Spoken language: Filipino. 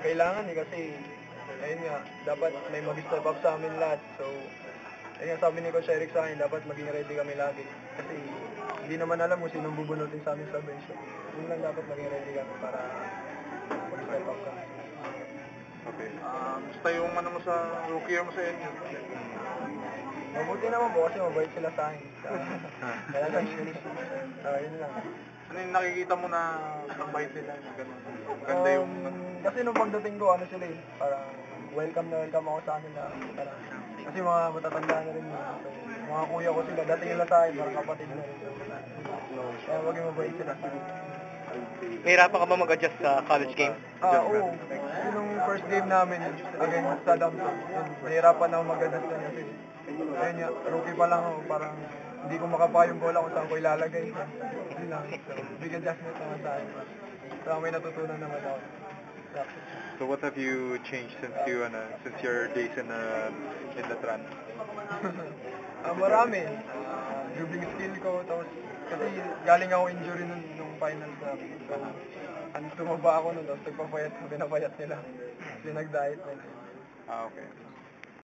Kailangan kasi, ayun nga, dapat may mag-step up sa amin lahat. So, ayun nga sabi ni Coach Eric sa akin, dapat maging ready kami lagi. Kasi hindi naman alam kung sinong bubunutin sa amin sa bench. So, yun lang dapat maging ready kami para mag-step up kami. Okay. Basta yung ano mo sa rookie year mo sa inyo? Mabuti naman po kasi mabait sila sa akin. Kaya lang, yun lang. Ano yung nakikita mo na mabait nila? Ganun. Ganda yung... Kasi nung pagdating ko, ano sila eh, parang welcome na welcome ako sa akin na parang, kasi mga matatanda na rin yun. So, mga kuya ko sila, dating nila sa akin, parang kapatid na rin. So, kaya maging mabait sila. Nahirapan ka ba mag-adjust sa college game? Oo. Kasi nung first game namin against sa Damson, yun, nahirapan ako mag-adjust na kasi, ayun nga, rookie pa lang ako, parang hindi ko makapa yung bola kung saan ko ilalagay. Yun lang. So, big adjustment naman sa akin. So, may natutunan naman ako. So what have you changed since your days in the Trans? Marami. Dribbling skill ko, tapos kasi galing ako injury nung finals namin. So, tumaba ako nun, tapos pinapayat nila. Kasi nag-diet na. Okay.